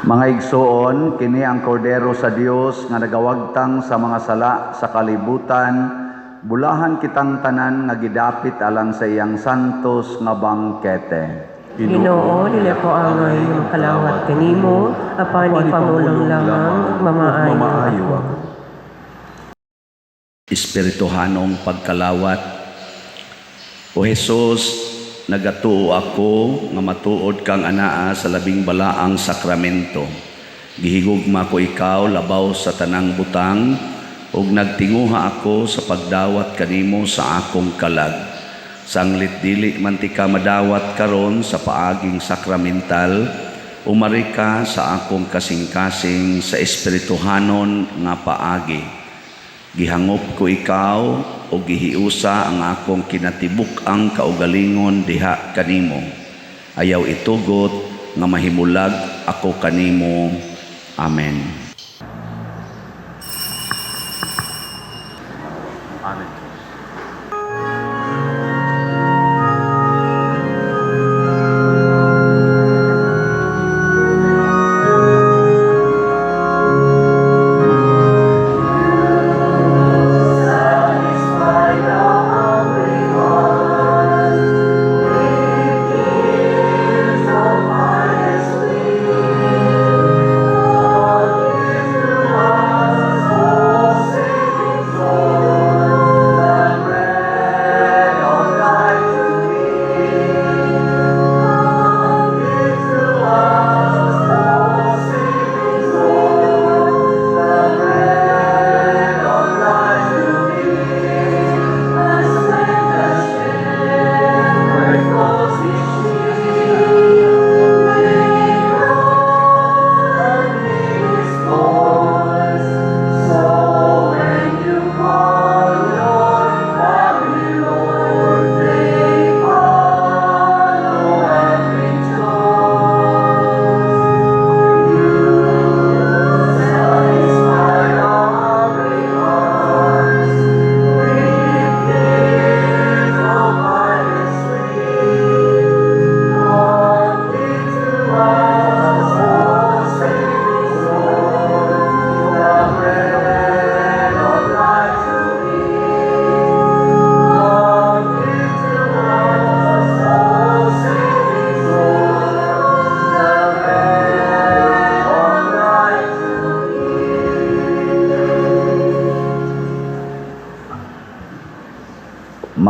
Mga igsoon, kini ang kordero sa Dios nga nagawagtang sa mga sala sa kalibutan, bulahan kitang tanan nga gidapit alang sa iyang santos nga bangkete. Ginoo, dili ko ang iyong kalawat kanimo, apan ipamulong lamang ug mamaayo ako. Espirituhanong pagkalawat. O Jesus, nagatuo ako nga matuod kang anaa sa labing balaang sakramento. Gihigugma ko ikaw labaw sa tanang butang ug nagtinguha ako sa pagdawat kanimo sa akong kalag. Sanglit dili man ti ka madawat karon sa paaging sakramental, umari ka sa akong kasing-kasing sa espirituhanon nga paagi. Gihangop ko ikaw o gihiusa ang akong kinatibuk ang kaugalingon diha kanimo. Ayaw itugot nga mahimulag ako kanimo. Amen. Amen. Amen.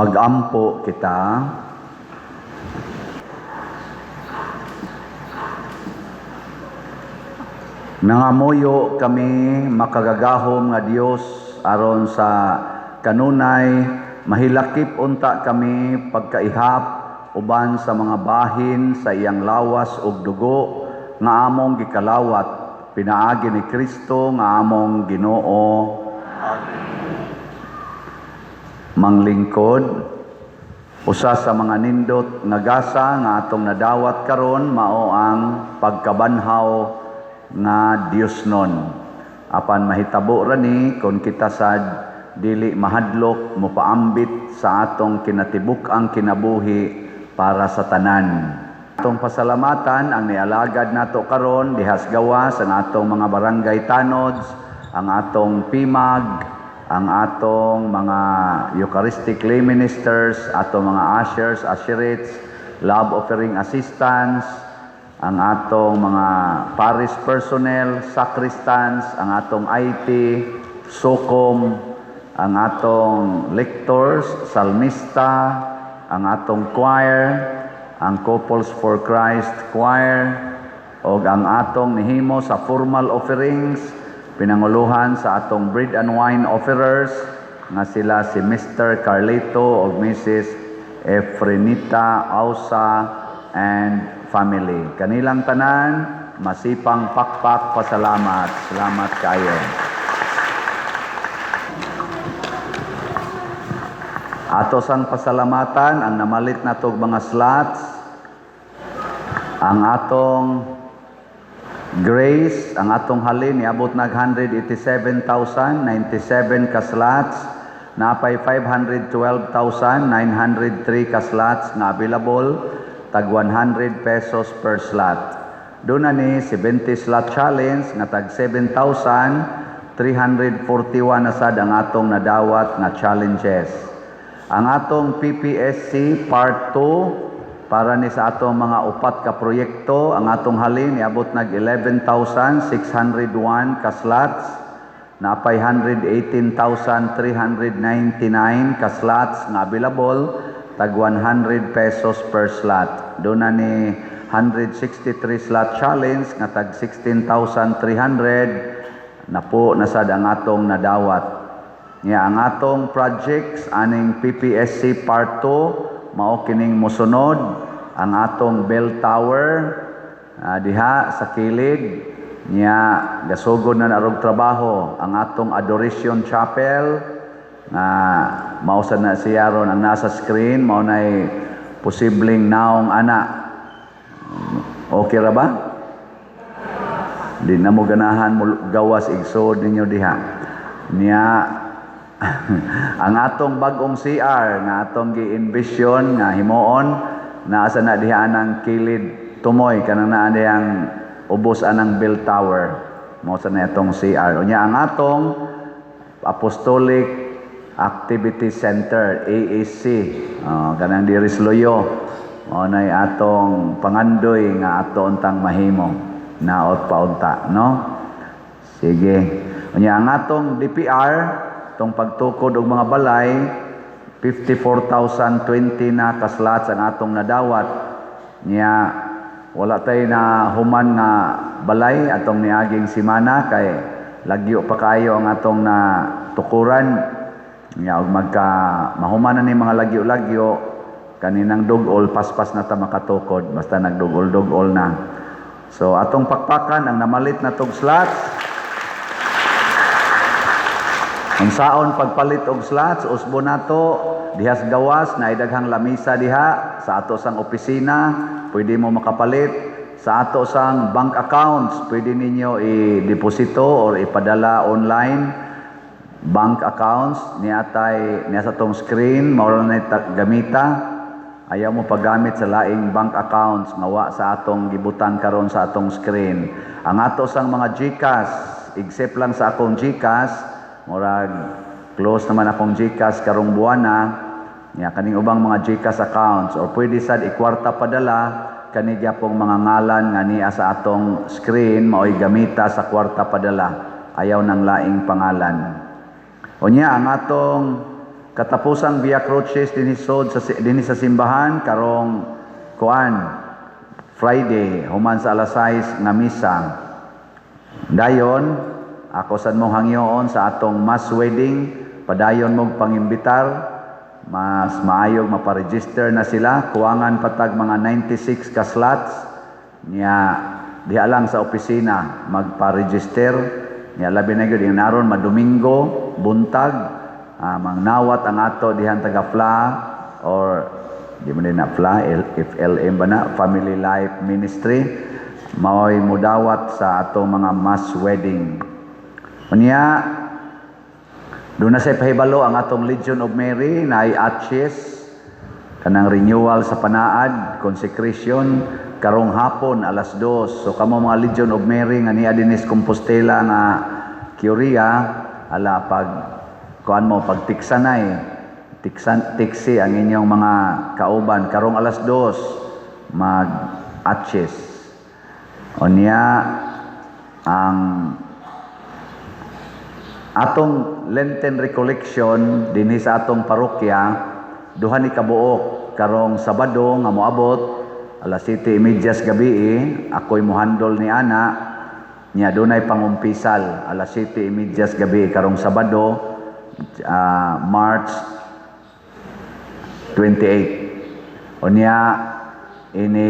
Magampo kita. Nangamuyo kami makagagahom nga Dios aron sa kanunay mahilakip unta kami pagkaihap uban sa mga bahin sa iyang lawas ug dugo nga among gikalawat pinaagi ni Kristo nga among Ginoo. Manglingkod usa sa mga nindot nga gasa nga atong nadawat karon mao ang pagkabanhaw nga Diosnon. Apan mahitabo rani kung kita sad dili mahadlok mopaambit sa atong kinatibuk-ang kinabuhi para sa tanan. Atong pasalamatan ang nialagad nato karon dihas gawas ang atong mga barangay tanods, ang atong PIMAG, ang atong mga Eucharistic lay ministers, atong mga ushers, usherates, love offering assistants, ang atong mga parish personnel, sacristans, ang atong IT, SOCOM, ang atong lectors, salmista, ang atong choir, ang Couples for Christ choir, o ang atong nihimo sa formal offerings, pinanguluhan sa atong bread and wine offerers, nga sila si Mr. Carlito o Mrs. Efrenita Ausa and family. Kanilang tanan, masipang pakpak pasalamat. Salamat kayo. Atos ang pasalamatan, ang namalit na tog mga slots, ang atong grace, ang atong halin, niabot nag 187,097 ka slots, napay 512,903 ka slots na available, tag 100 pesos per slot. Doon na ni 70 slot challenge nga tag 7,341 na sad ang atong nadawat na challenges. Ang atong PPSC Part 2 para ni sa atong mga upat ka proyekto, ang atong halin niabot nag 11,601 ka slots, napay 118,399 ka slots nga available, tag 100 pesos per slot. Doon na ni 163 slot challenge nga tag 16,300 na po nasad ang atong nadawat. Nga ang atong projects aning PPSC Part 2 mao kining mosunod ang atong bell tower diha sa kilid nya gasugod na narog trabaho ang atong adoration chapel nga mausan na siya ron ang nasa screen mao nay posibleng naong ana. Okay ra ba? Di na mo ganahan mo gawas igsod ninyo diha niya. Ang atong bagong CR nga atong gi-envision nga himuon naasa na diha anang kilid tumoy kanang naa diyang ubos anang bell tower mao sa na itong CR unya ang atong Apostolic Activity Center, AAC, kanang diris loyo. O nay atong pangandoy nga ato untang mahimo. Naot pa unta, no? Sige. Unya ang atong DPR, tong pagtukod og mga balay, 54,020 na kaslots ang atong nadawat. Nya wala tay na human nga balay atong niaging simana kay lagyo pa kayo ang atong na tukuran. Nya og magka mahuman na ni mga lagyo-lagyo kaninang dugol paspas na ta makatukod basta nagdugol-dugol na. So atong pakpakan ang namalit na tog slots. Ang saon pagpalit og slots usbo nato dihas gawas na idaghang lamisa diha sa ato sang opisina pwede mo makapalit sa ato sang bank accounts pwede ninyo i-deposito or ipadala online. Bank accounts niya sa tong screen mao na gamita ayaw mo paggamit sa laing bank accounts nga wa sa atong gibutan karon sa atong screen. Ang ato sang mga GCash except lang sa akong GCash murag close naman akong GCash karong buwana niya kaning ubang mga GCash accounts or pwede sad ikwarta padala kani gyapong mga ngalan nga niya sa atong screen mao'y gamita sa kwarta padala ayaw nang laing pangalan. Unya ang atong katapusang Via Crucis dinhi sa simbahan karong Friday human sa alas 6 nga misa. Dayon ako sad mo hangyoon sa atong mass wedding, padayon mo pangimbitar, mas maayog maparegister na sila, kuwangan patag mga 96 ka slots niya diha lang sa opisina magpa-register niya, labi na gyud naron madomingo buntag, mangnawat ang ato dihan taga FLA or di man din na FLA, FLM ba na, Family Life Ministry, mao'y mudawat sa atong mga mass wedding. Unya, doon na sa pahibalo ang atong Legion of Mary na ay Atches, kanang renewal sa panaad, consecration, karong hapon, alas 2. So, kamo mga Legion of Mary nga ni Adenis Compostela nga Curia, ala pag tiksanay, tiksi ang inyong mga kauban. Karong alas 2, mag-Atches. Unya, ang atong Lenten Recollection dinhi sa atong parokya duha ni kabuok karong Sabado nga moabot alas 7:30 gabi. Ako'y mohandol ni ana nya dunay pangumpisal alas 7:30 gabi karong Sabado, March 28. Unya ini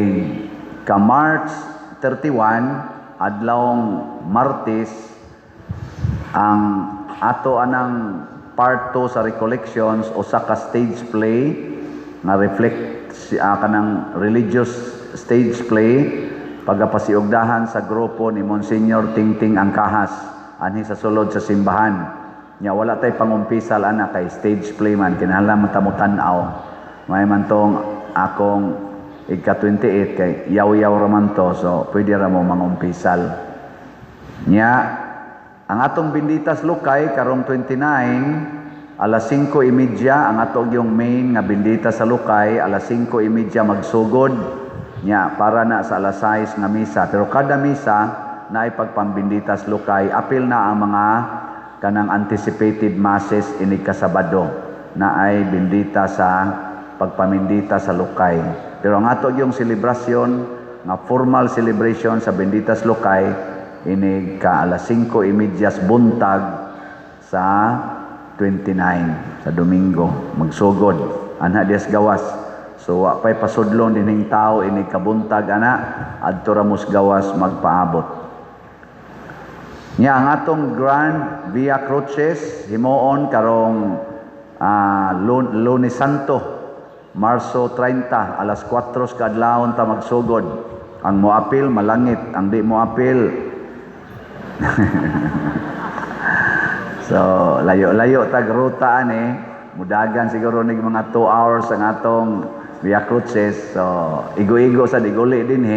ka March 31 adlawng Martes ang ato anang part 2 sa recollections o sa ka stage play nga reflect kanang religious stage play pagapasiugdahan sa grupo ni Monsignor Tingting Angkahas anhi sa sulod sa simbahan nya. Wala tay pangumpisal ana kay stage play man, kinahanglan matamutan-aw. May man tong akong ika-28 kay yaw-yaw raman to, so pwede ra mo mangumpisal nya. Ang atong Benditas Lukay karong 29 alas 5:30 ang atong yung main nga bendita sa Lukay, alas 5:30 magsugod nya para na sa alas 6 nga misa. Pero kada misa na ay pagpambinditas Lukay, apil na ang mga kanang anticipated masses ini kasabado na ay bendita sa pagpamindita sa Lukay. Pero ang ato yung selebrasyon nga formal celebration sa Benditas Lukay ini ka alas 5:30 buntag sa 29 sa Domingo magsugod anha dias gawas. So wa pay pasudlon dining tao ini kabuntag ana adto ra mos gawas magpaabot nya. Ang atong Grand Via Crucis himuon karong Lunes Santo, Marso 30 alas 4 kadlawon ta magsugod. Ang moapil malangit, ang di moapil so layo-layo tag ruta ani, mudagan siguro nig mga 2 hours ang atong Via Crucis. So igo-igo sa diguli din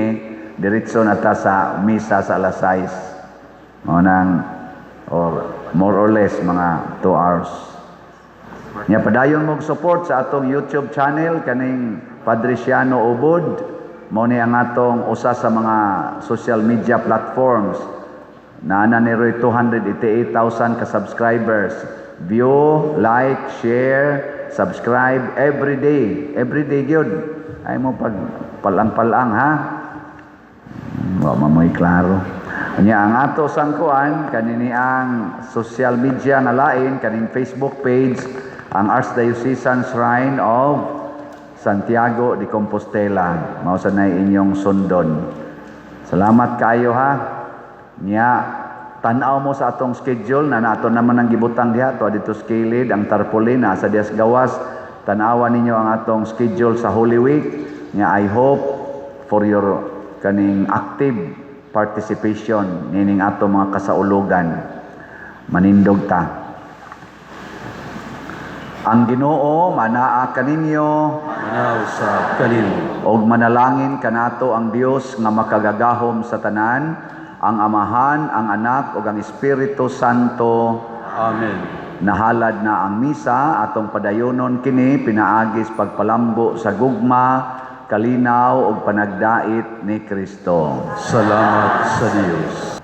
diretso na ta sa misa sa alas 6 nang or more or less mga 2 hours nya. Padayon mo support sa atong YouTube channel kaning Padre Siano Ubod, mo ni ang atong usa sa mga social media platforms na niroy 288,000 ka subscribers. View, like, share, subscribe every day gyud. Ay mo pag palang-palang ha. Wa mamoy klaro. Nya ang ato sangkuan kanini ang social media nga lain kaning Facebook page ang Archdiocesan Shrine of Santiago de Compostela. Mao sa nay inyong sundon. Salamat kayo ha. Nya tan-aw mo sa atong schedule na nato naman ang gibutang diha to dito skilid ang tarpaulin sa dias gawas. Tan-awan ninyo ang atong schedule sa Holy Week nya. I hope for your kaning active participation nining ato mga kasaulugan. Manindog ta. Ang Ginoo manaa kaninyo Nausap kaninyo. og manalangin kanato ang Dios nga makagagahom sa tanan, ang Amahan, ang Anak ug ang Espiritu Santo. Amen. Nahalad na ang misa atong padayonon kini pinaagis pagpalambo sa gugma, kalinaw ug panagdait ni Kristo. Salamat sa Dios.